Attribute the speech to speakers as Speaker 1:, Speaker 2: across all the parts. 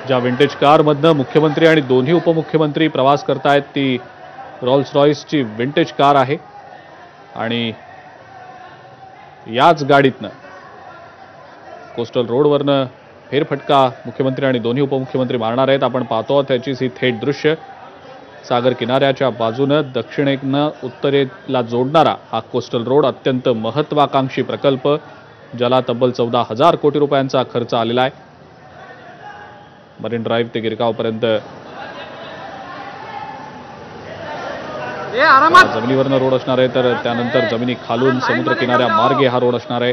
Speaker 1: ज्या विंटेज कारमधनं मुख्यमंत्री आणि दोन्ही उपमुख्यमंत्री प्रवास करतायत ती रोल्स रॉयसची विंटेज कार आहे आणि याच गाडीतनं कोस्टल रोडवरनं फेरफटका मुख्यमंत्री आणि दोन्ही उपमुख्यमंत्री मारणार आहेत. आपण पाहतो त्याचीच ही थेट दृश्य. सागर किनाऱ्याच्या बाजूनं दक्षिणेनं उत्तरेला जोडणारा हा कोस्टल रोड अत्यंत महत्वाकांक्षी प्रकल्प, ज्याला तब्बल 14,000 कोटी रुपयांचा खर्च आलेला आहे. मरीन ड्राईव्ह ते गिरगावपर्यंत जमिनीवरनं रोड असणार आहे, तर त्यानंतर जमिनी खालून समुद्र किनाऱ्या मार्गे हा रोड असणार आहे.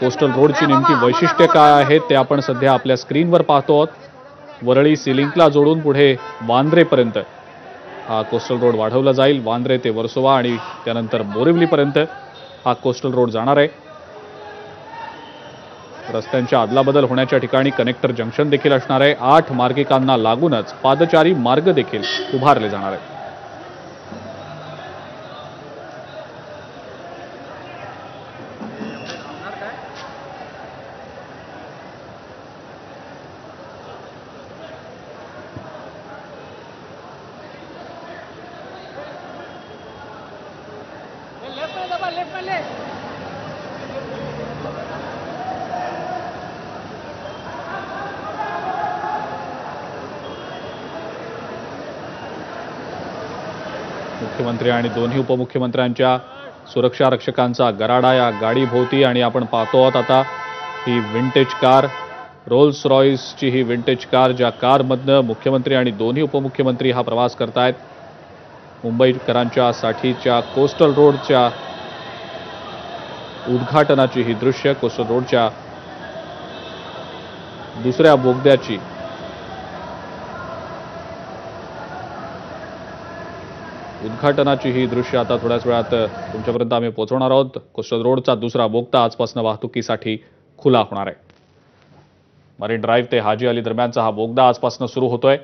Speaker 1: कोस्टल रोडची नेमकी वैशिष्ट्य काय आहे ते आपण सध्या आपल्या स्क्रीनवर पाहतो आहोत. वरळी सिलिंकला जोडून पुढे वांद्रेपर्यंत हा कोस्टल रोड वाढवला जाईल. वांद्रे ते वर्सोवा आणि त्यानंतर बोरिवलीपर्यंत हा कोस्टल रोड जाणार आहे. रस्त्यांच्या अदलाबदल होण्याच्या ठिकाणी कनेक्टर जंक्शन देखील असणार आहे. 8 मार्गिकांना लागूनच पादचारी मार्ग देखील उभारले जाणार आहेत. मुख्यमंत्री आणि दोन्ही उपमुख्यमंत्र्यांच्या सुरक्षा रक्षकांचा गराडा या गाडीभोवती आणि आपण पाहतो आहोत आता ही विंटेज कार, रोल्स रॉयसची ही विंटेज कार, ज्या कारमधनं मुख्यमंत्री आणि दोन्ही उपमुख्यमंत्री हा प्रवास करतायत. मुंबईकरांच्या साठीच्या कोस्टल रोडच्या उद्घाटनाची ही दृश्य, कोस्टल रोडच्या दुसऱ्या बोगद्याची उद्घाटनाची ही दृश्य आता थोड्याच वेळात तुमच्यापर्यंत आम्ही पोहोचवणार आहोत. कोस्टल रोडचा दुसरा बोगदा आजपासून वाहतुकीसाठी खुला होणार आहे. मरीन ड्राईव्ह ते हाजी अली दरम्यानचा हा बोगदा आजपासून सुरू होतोय.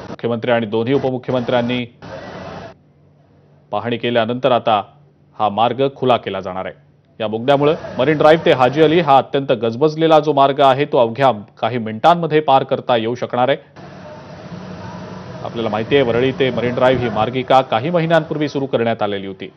Speaker 1: मुख्यमंत्री आणि दोन्ही उपमुख्यमंत्र्यांनी पाहणी केल्यानंतर आता हा मार्ग खुला केला जाणार आहे. या बोगद्यामुळे मरीन ड्राईव्ह ते हाजी अली हा अत्यंत गजबजलेला जो मार्ग आहे तो अवघ्या काही मिनिटांमध्ये पार करता येऊ शकणार आहे. आपल्याला माहिती आहे वरळी ते मरीन ड्राईव्ह ही मार्गिका काही महिन्यांपूर्वी सुरू करण्यात आलेली होती.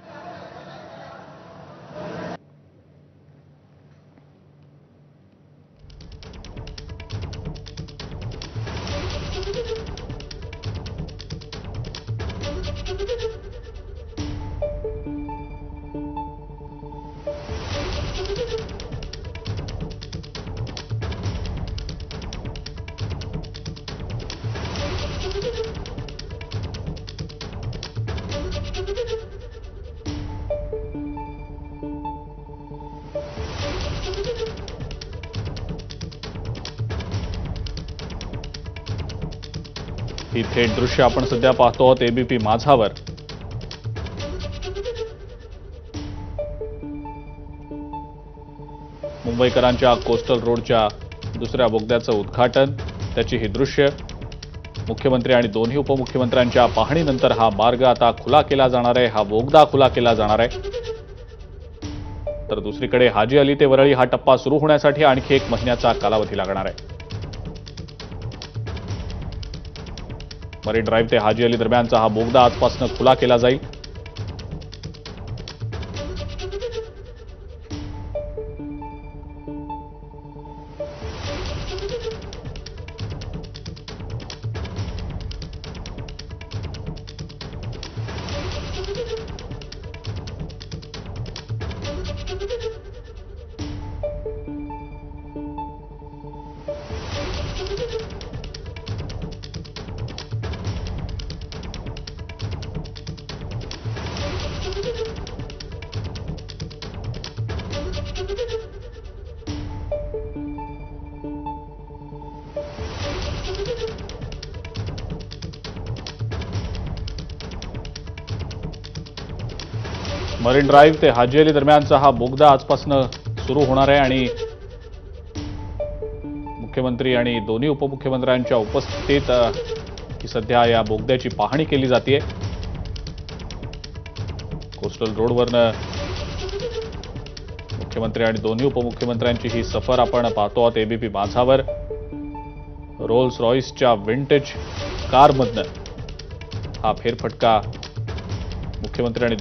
Speaker 1: ही थेट दृश्य आपण सध्या पाहतो आहोत एबीपी माझावर. मुंबईकरांच्या कोस्टल रोडच्या दुसऱ्या बोगद्याचं उद्घाटन, त्याची ही दृश्य. मुख्यमंत्री आणि दोन्ही उपमुख्यमंत्र्यांच्या पाहणीनंतर हा मार्ग आता खुला केला जाणार आहे, हा बोगदा खुला केला जाणार आहे. तर दुसरीकडे हाजी अली ते वरळी हा टप्पा सुरू होण्यासाठी आणखी 1 महिन्याचा कालावधी लागणार आहे. मरीन ड्राईव्ह ते हाजी अली दरम्यानचा हा बोगदा आजपासून खुला केला जाईल. मरीन ड्राईव्ह ते हाजी अली दरम्यानचा हा बोगदा आजपासून सुरू होणार आहे आणि मुख्यमंत्री आणि दोन्ही उपमुख्यमंत्र्यांच्या उपस्थितीत ही सध्या या बोगद्याची पाहणी केली जाते। कोस्टल रोडवरनं मुख्यमंत्री आणि दोन्ही उपमुख्यमंत्र्यांची ही सफर आपण पाहतो आहोत। एबीपी माझावर रोल्स रॉइसच्या विंटेज कारमधनं हा फेरफटका मुख्यमंत्री आणि